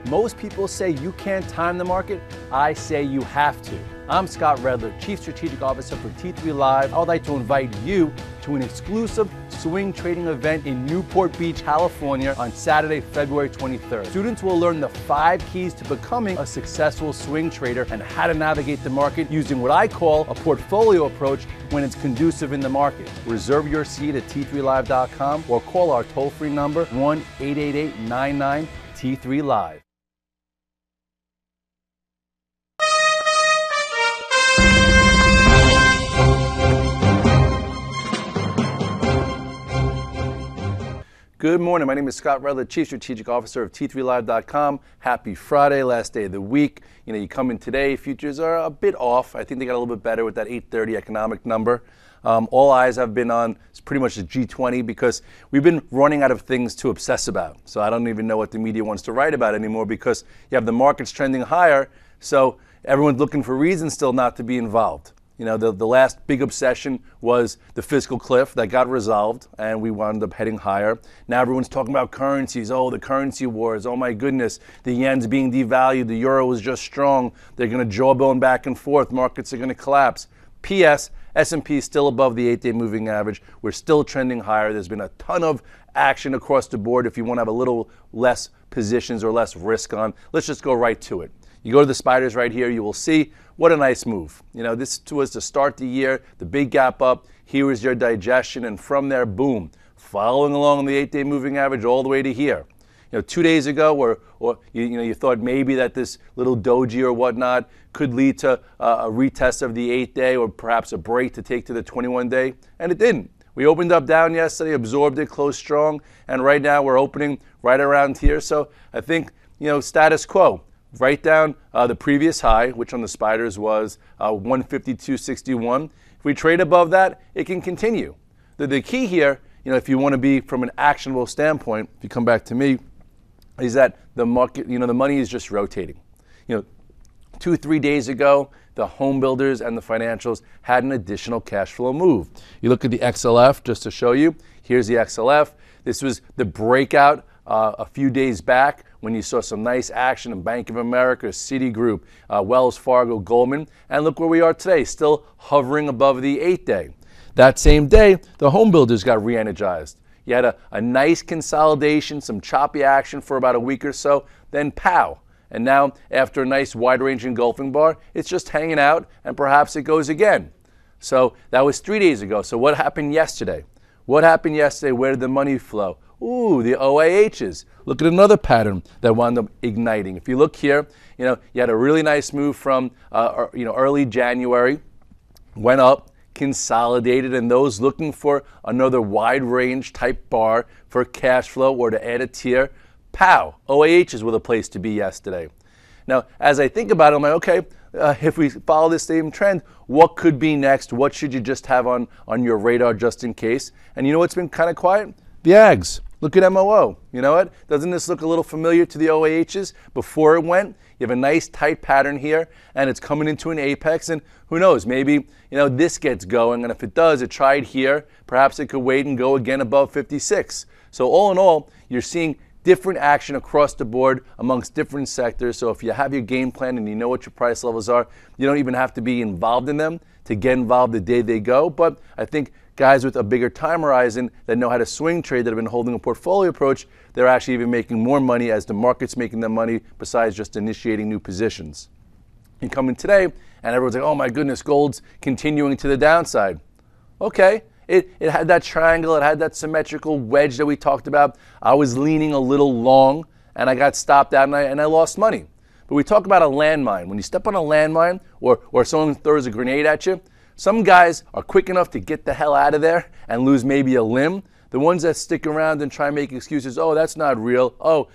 Most people say you can't time the market. I say you have to. I'm Scott Redler, Chief Strategic Officer for T3 Live. I would like to invite you to an exclusive swing trading event in Newport Beach, California on Saturday, February 23rd. Students will learn the 5 keys to becoming a successful swing trader and how to navigate the market using what I call a portfolio approach when it's conducive in the market. Reserve your seat at t3live.com or call our toll-free number 1-888-99-T3-LIVE. Good morning. My name is Scott Redler, Chief Strategic Officer of T3Live.com. Happy Friday, last day of the week. You come in today, futures are a bit off. I think they got a little bit better with that 830 economic number. All eyes have been on pretty much the G20 because we've been running out of things to obsess about. So I don't even know what the media wants to write about anymore because you have the markets trending higher, so everyone's looking for reasons still not to be involved. The last big obsession was the fiscal cliff that got resolved and we wound up heading higher. Now everyone's talking about currencies. Oh, the currency wars. Oh my goodness. The yen's being devalued. The euro is just strong. They're going to jawbone back and forth. Markets are going to collapse. P.S. S&P is still above the 8-day moving average. We're still trending higher. There's been a ton of action across the board. If you want to have a little less positions or less risk on, let's just go right to it. You go to the spiders right here, you will see what a nice move. This was to start the year, the big gap up. Here is your digestion, and from there, boom, following along the 8-day moving average all the way to here. 2 days ago, or you thought maybe that this little doji or whatnot could lead to a retest of the 8-day or perhaps a break to take to the 21-day, and it didn't. We opened up down yesterday, absorbed it, closed strong, and right now we're opening right around here. So I think, status quo. Right down the previous high, which on the spiders was 152.61. If we trade above that, it can continue. The key here, if you want to be from an actionable standpoint, if you come back to me, is that the market, the money is just rotating. 2-3 days ago, the home builders and the financials had an additional cash flow move. You look at the XLF, just to show you. Here's the XLF. This was the breakout a few days back when you saw some nice action in Bank of America, Citigroup, Wells Fargo, Goldman, and look where we are today, still hovering above the 8-day. That same day, the home builders got re-energized. You had a nice consolidation, some choppy action for about a week or so, then pow. And now, after a nice wide-range engulfing bar, it's just hanging out, and perhaps it goes again. So that was 3 days ago. So what happened yesterday? What happened yesterday? Where did the money flow? Ooh, the OAHs. Look at another pattern that wound up igniting. If you look here, you had a really nice move from early January, went up, consolidated, and those looking for another wide range type bar for cash flow or to add a tier, pow, OAHs were the place to be yesterday. Now, as I think about it, I'm like, okay, if we follow this same trend, what could be next? What should you just have on your radar just in case? And you know what's been kind of quiet? The ags. Look at MOO. You know what? Doesn't this look a little familiar to the OAHs before it went? You have a nice tight pattern here, and it's coming into an apex, and who knows, maybe this gets going, and if it does, it tried here. Perhaps it could wait and go again above 56. So all in all, you're seeing different action across the board amongst different sectors. So if you have your game plan and you know what your price levels are, you don't even have to be involved in them to get involved the day they go. But I think guys with a bigger time horizon that know how to swing trade, that have been holding a portfolio approach, they're actually even making more money as the market's making them money besides just initiating new positions. You come in today and everyone's like, oh my goodness, gold's continuing to the downside. Okay. It had that triangle, it had that symmetrical wedge that we talked about. I was leaning a little long and I got stopped out and I lost money. But we talk about a landmine. When you step on a landmine or someone throws a grenade at you, some guys are quick enough to get the hell out of there and lose maybe a limb. The ones that stick around and try and make excuses, oh, that's not real. Oh,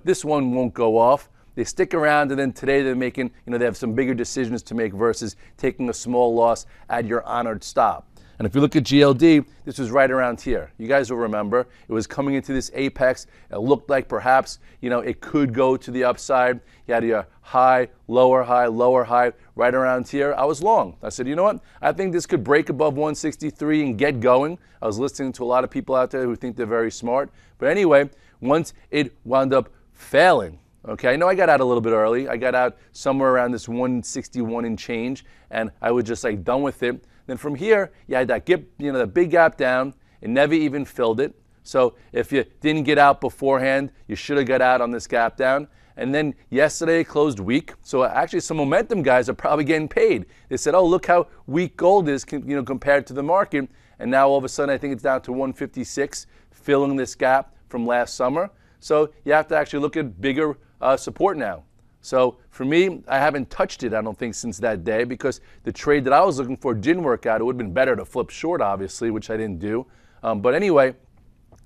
this one won't go off. They stick around and then today they're making, they have some bigger decisions to make versus taking a small loss at your honored stop. And if you look at GLD, this was right around here. You guys will remember, it was coming into this apex. It looked like perhaps, it could go to the upside. You had your high, lower high, right around here. I was long. I said, you know what? I think this could break above 163 and get going. I was listening to a lot of people out there who think they're very smart. But anyway, once it wound up failing, Okay, I know I got out a little bit early. I got out somewhere around this 161 and change, and I was just like done with it. Then from here, you had that the big gap down. It never even filled it. So if you didn't get out beforehand, you should have got out on this gap down. And then yesterday it closed weak. So actually some momentum guys are probably getting paid. They said, oh, look how weak gold is compared to the market. And now all of a sudden I think it's down to 156, filling this gap from last summer. So you have to actually look at bigger support now. So for me, I haven't touched it, I don't think, since that day, because the trade that I was looking for didn't work out. It would have been better to flip short, obviously, which I didn't do. But anyway,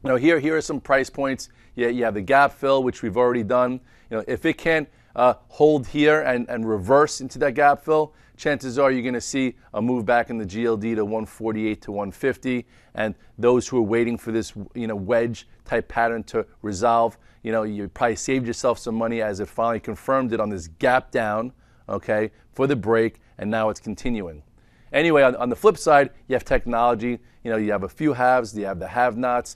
here are some price points. You have the gap fill, which we've already done. If it can't hold here and reverse into that gap fill, chances are you're going to see a move back in the GLD to 148 to 150. And those who are waiting for this wedge type pattern to resolve, you probably saved yourself some money as it finally confirmed it on this gap down, okay, for the break, and now it's continuing. Anyway, on the flip side, you have technology. You have a few haves. You have the have-nots.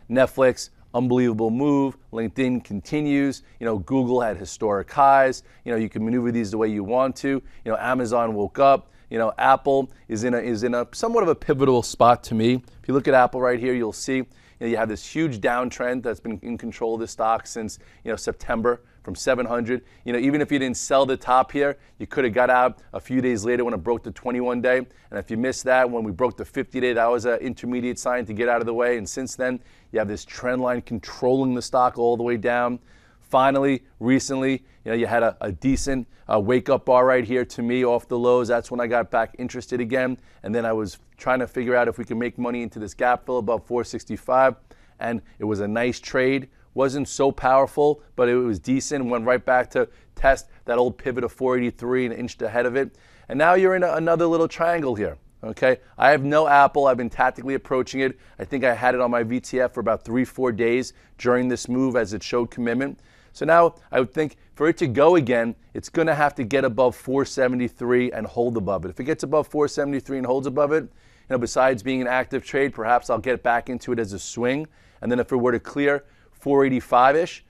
Netflix, unbelievable move. LinkedIn continues. Google had historic highs. You can maneuver these the way you want to. Amazon woke up. Apple is in a somewhat of a pivotal spot to me. If you look at Apple right here, you'll see you have this huge downtrend that's been in control of the stock since September, from 700. Even if you didn't sell the top here, you could have got out a few days later when it broke the 21-day. And if you missed that, when we broke the 50-day, that was an intermediate sign to get out of the way. And since then, you have this trend line controlling the stock all the way down. Finally, recently, you had a decent wake-up bar right here to me off the lows. That's when I got back interested again. And then I was trying to figure out if we can make money into this gap fill above 465. And it was a nice trade. Wasn't so powerful, but it was decent. Went right back to test that old pivot of 483 and inched ahead of it. And now you're in another little triangle here. Okay, I have no Apple. I've been tactically approaching it. I think I had it on my VTF for about 3-4 days during this move as it showed commitment. So now I would think for it to go again, it's going to have to get above 473 and hold above it. If it gets above 473 and holds above it, besides being an active trade, perhaps I'll get back into it as a swing. And then if it were to clear 485-ish,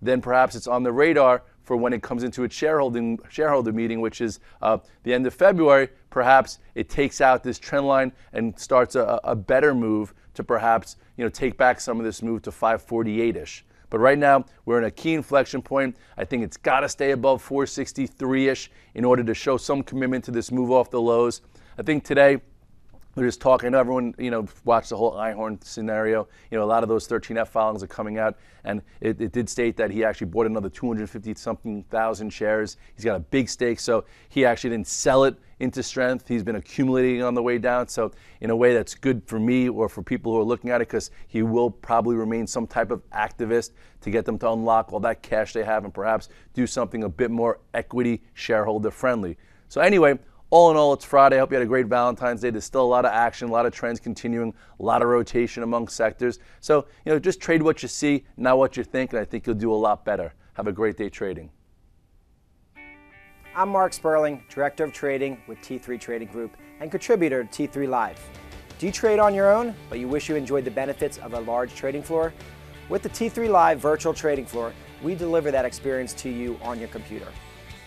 then perhaps it's on the radar for when it comes into its shareholder meeting, which is the end of February. Perhaps it takes out this trend line and starts a better move to perhaps take back some of this move to 548-ish. But right now, we're in a key inflection point. I think it's got to stay above 463-ish in order to show some commitment to this move off the lows. I think today, there's talk. I know everyone, watched the whole Einhorn scenario. A lot of those 13F filings are coming out, and it did state that he actually bought another 250-something thousand shares. He's got a big stake, so he actually didn't sell it into strength. He's been accumulating on the way down, so in a way that's good for me or for people who are looking at it, because he will probably remain some type of activist to get them to unlock all that cash they have and perhaps do something a bit more equity shareholder friendly. So anyway, all in all, it's Friday. I hope you had a great Valentine's Day. There's still a lot of action, a lot of trends continuing, a lot of rotation among sectors. So, just trade what you see, not what you think, and I think you'll do a lot better. Have a great day trading. I'm Mark Sperling, Director of Trading with T3 Trading Group and contributor to T3 Live. Do you trade on your own, but you wish you enjoyed the benefits of a large trading floor? With the T3 Live virtual trading floor, we deliver that experience to you on your computer.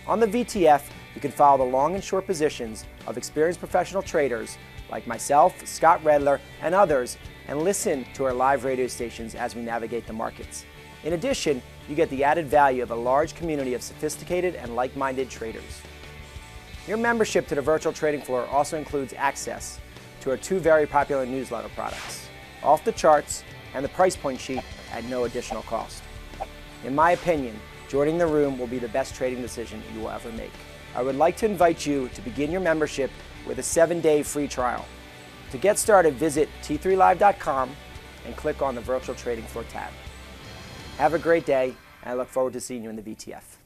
On the VTF, you can follow the long and short positions of experienced professional traders like myself, Scott Redler, and others, and listen to our live radio stations as we navigate the markets. In addition, you get the added value of a large community of sophisticated and like-minded traders. Your membership to the virtual trading floor also includes access to our two very popular newsletter products, Off the Charts and the Price Point Sheet at no additional cost. In my opinion, joining the room will be the best trading decision you will ever make. I would like to invite you to begin your membership with a 7-day free trial. To get started, visit t3live.com and click on the Virtual Trading Floor tab. Have a great day, and I look forward to seeing you in the VTF.